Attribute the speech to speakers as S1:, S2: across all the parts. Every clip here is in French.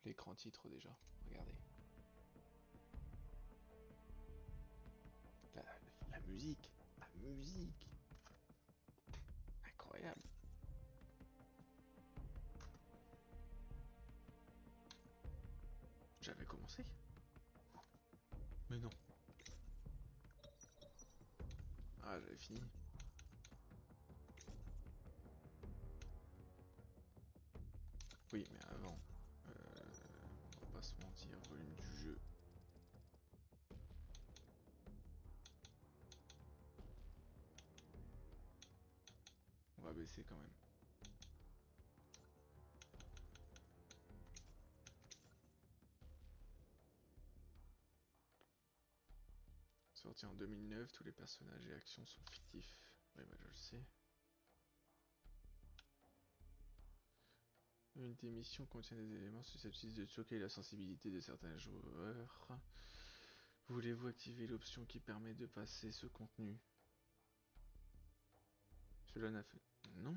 S1: l'écran titre déjà. Regardez. La, la musique. La musique. Incroyable. J'avais commencé. Mais non. Ah, j'avais fini. Oui, mais avant. On va pas se mentir, volume du jeu. On va baisser quand même. Sorti en 2009, tous les personnages et actions sont fictifs. Oui, bah je le sais. Une des missions contient des éléments susceptibles de choquer la sensibilité de certains joueurs. Voulez-vous activer l'option qui permet de passer ce contenu? Cela n'a fait... Non.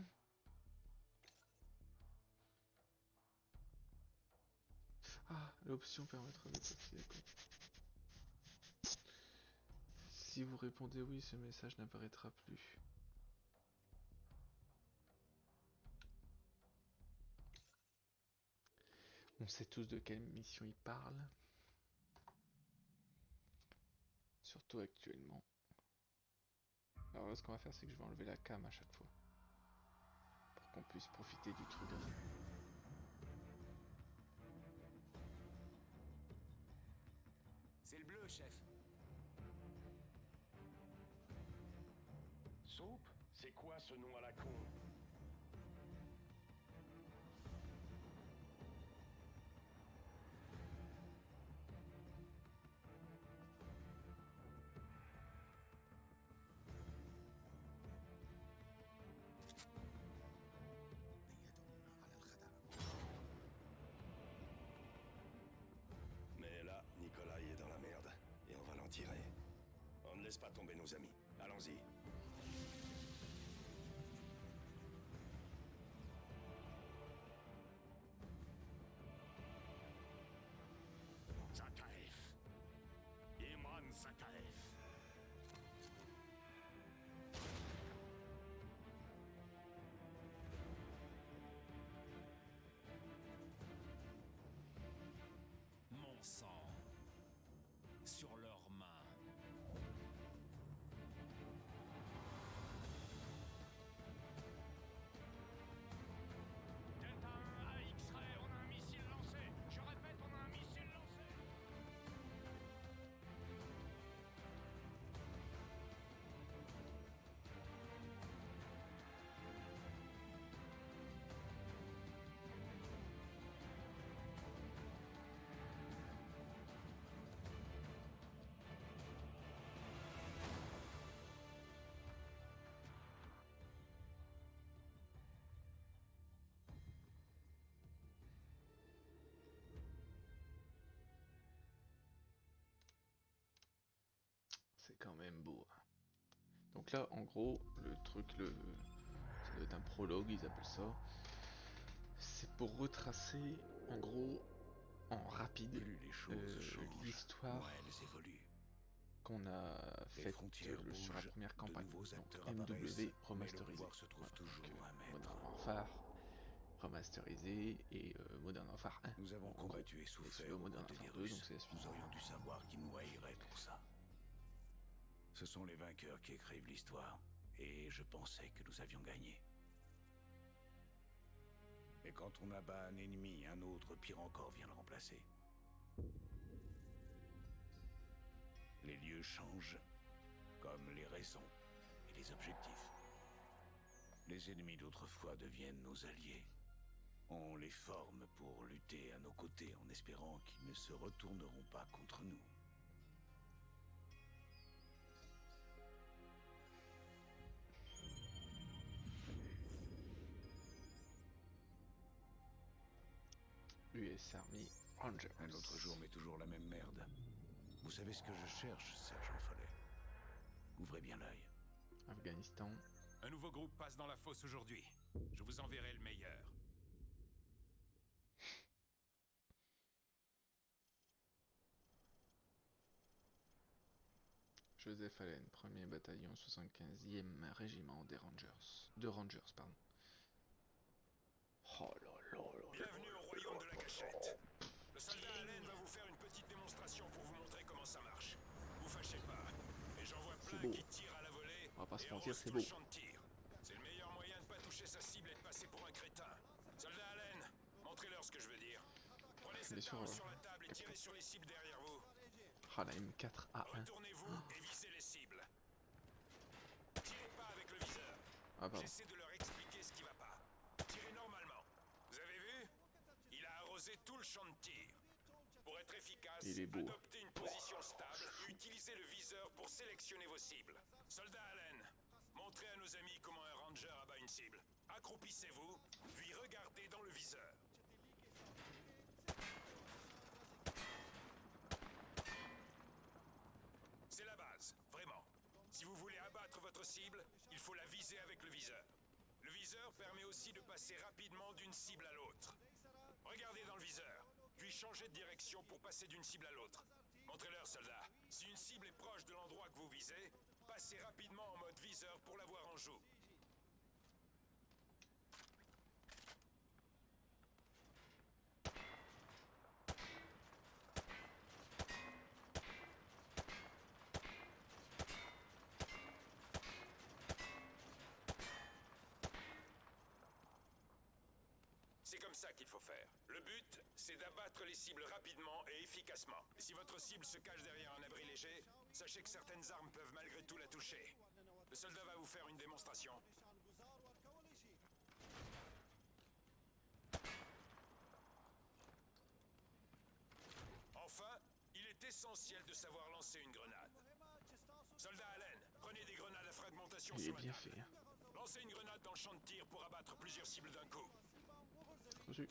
S1: Ah, l'option permettra de passer le contenu. Si vous répondez oui, ce message n'apparaîtra plus. On sait tous de quelle mission il parle. Surtout actuellement. Alors là, ce qu'on va faire, c'est que je vais enlever la cam à chaque fois. Pour qu'on puisse profiter du truc.
S2: C'est le bleu, chef.
S3: Soupe? C'est quoi ce nom à la con? Mais là, Nikolai est dans la merde. Et on va l'en tirer. On ne laisse pas tomber nos amis. Allons-y.
S2: Zakaev. Iman Zakaev.
S4: Mon sang sur leurs mains.
S5: Delta 1 à X-Ray, on a un missile lancé. Je répète, on a un missile lancé.
S1: C'est quand même beau. Donc là, en gros, le truc, ça doit être un prologue, ils appellent ça. C'est pour retracer, en gros, en rapide,
S2: Plus les choses changent,
S1: l'histoire
S2: moins elles évoluent.
S1: qu'on a
S2: Les
S1: faite
S2: frontières
S1: sur la
S2: bougent,
S1: première
S2: de
S1: campagne.
S2: nouveaux
S1: Donc
S2: acteurs
S1: MW
S2: apparaissent, mais le
S1: remasterisé.
S2: pouvoir se trouve
S1: Voilà,
S2: toujours
S1: donc,
S2: un maître.
S1: Modern Warfare remasterisé et Modern Warfare 1.
S2: Nous avons
S1: en gros.
S2: combattu et
S1: Et
S2: souffert
S1: celui-là,
S2: aux
S1: Modern
S2: côtés des
S1: Warfare 2, donc
S2: Russes.
S1: c'est la suite.
S2: Nous aurions dû savoir qu'ils nous haïraient pour ça. Ce sont les vainqueurs qui écrivent l'histoire. Et je pensais que nous avions gagné. Mais quand on abat un ennemi, un autre, pire encore, vient le remplacer. Les lieux changent, comme les raisons et les objectifs. Les ennemis d'autrefois deviennent nos alliés. On les forme pour lutter à nos côtés en espérant qu'ils ne se retourneront pas contre nous.
S1: US Army Rangers.
S2: Un autre jour, mais toujours la même merde. Vous savez ce que je cherche, sergent Follet? Ouvrez bien l'œil.
S1: Afghanistan.
S4: Un nouveau groupe passe dans la fosse aujourd'hui. Je vous enverrai le meilleur.
S1: Joseph Allen, 1er bataillon 75e régiment des Rangers. De Rangers, pardon. Oh là là là.
S3: Bienvenue au royaume de la cachette. Le soldat Allen va vous faire une petite démonstration pour vous montrer comment ça marche. Vous fâchez pas. Et j'en vois plein
S1: beau.
S3: qui tirent à la volée.
S1: On va pas se
S3: et
S1: mentir,
S3: osent
S1: c'est
S3: tout le
S1: beau.
S3: champ de tir. C'est le meilleur moyen de pas toucher sa cible et de passer pour un crétin. Soldat Allen, montrez-leur ce que je veux dire. Prenez cette
S1: sûr,
S3: arme sur la table et
S1: capitaine.
S3: tirez sur les cibles derrière vous.
S1: Ah la M4A1.
S3: Retournez-vous et visez les cibles. Tirez pas avec le viseur.
S1: Ah pardon.
S3: J'essaie de leur expliquer ce qui va pas. Tirez normalement. Vous avez vu? Il a arrosé tout le champ de tir. Pour être efficace,
S1: Il est beau.
S3: adoptez une position stable et utilisez le viseur pour sélectionner vos cibles. Soldat Allen, montrez à nos amis comment un ranger abat une cible. Accroupissez-vous, puis regardez dans le viseur. C'est la base, vraiment. Si vous voulez abattre votre cible, il faut la viser avec le viseur. Le viseur permet aussi de passer rapidement d'une cible à l'autre. Regardez dans le viseur, puis changez de direction pour passer d'une cible à l'autre. Montrez-leur, soldat. Si une cible est proche de l'endroit que vous visez, passez rapidement en mode viseur pour la voir en joue. C'est comme ça qu'il faut faire. Le but, c'est d'abattre les cibles rapidement et efficacement. Et si votre cible se cache derrière un abri léger, sachez que certaines armes peuvent malgré tout la toucher. Le soldat va vous faire une démonstration. Enfin, il est essentiel de savoir lancer une grenade. Soldat Allen, prenez des grenades à fragmentation
S1: Il est
S3: sur la
S1: bien
S3: table.
S1: fait. Hein.
S3: Lancez une grenade dans le champ de tir pour abattre plusieurs cibles d'un coup.
S1: Reçu.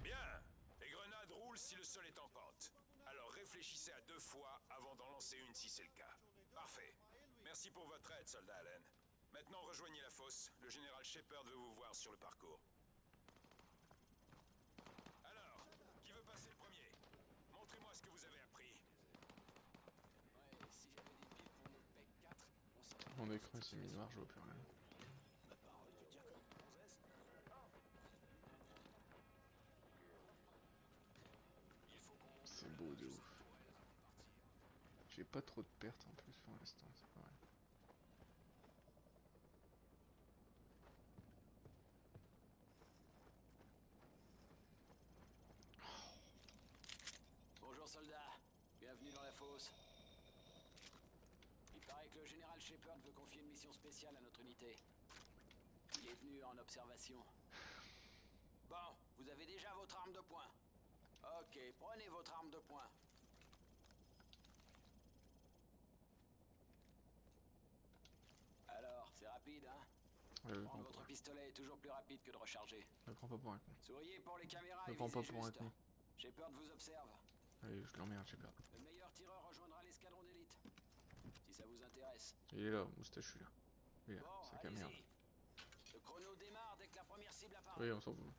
S3: Bien. Les grenades roulent si le sol est en pente. Alors réfléchissez à 2 fois avant d'en lancer une si c'est le cas. Parfait. Merci pour votre aide, soldat Allen. Maintenant, rejoignez la fosse. Le général Shepard veut vous voir sur le parcours. Alors, qui veut passer le premier? Montrez-moi ce que vous avez appris.
S1: Mon écran s'est mis noir, je vois plus rien. C'est beau de ouf. J'ai pas trop de pertes en plus pour l'instant, c'est pas mal.
S6: Bonjour soldats, bienvenue dans la fosse. Il paraît que le général Shepard veut confier une mission spéciale à notre unité. Il est venu en observation. Bon, vous avez déjà votre arme de poing. Ok, prenez votre arme de poing. Alors, c'est rapide, hein? Prendre votre pistolet est toujours plus rapide que de recharger.
S1: Ne prends pas pour un con.
S6: Souriez pour les caméras
S1: Ne
S6: et
S1: prends pas
S6: visez
S1: pour un
S6: juste.
S1: con.
S6: Shepard vous observe.
S1: Allez, je l'emmerde, j'ai peur.
S6: Le meilleur tireur rejoindra l'escadron d'élite. Si ça vous intéresse.
S1: Il est là, moustachu là. Il est là,
S6: Bon,
S1: c'est la caméra.
S6: allez-y. Le chrono démarre dès que la première cible apparaît.
S1: Oui, on s'en fout.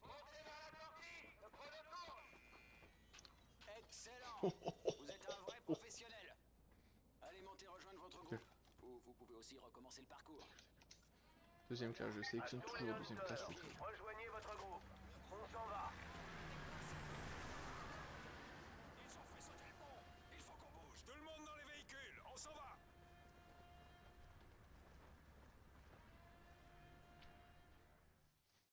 S6: Ouais, moi je passe là-dedans, je déserte Eagle. Excellent. Vous êtes un vrai professionnel. Allez, montez rejoindre votre groupe. Ou vous pouvez aussi recommencer le parcours.
S1: Deuxième classe, je sélectionne toujours deuxième classe.
S7: Rejoignez votre groupe. On s'en va.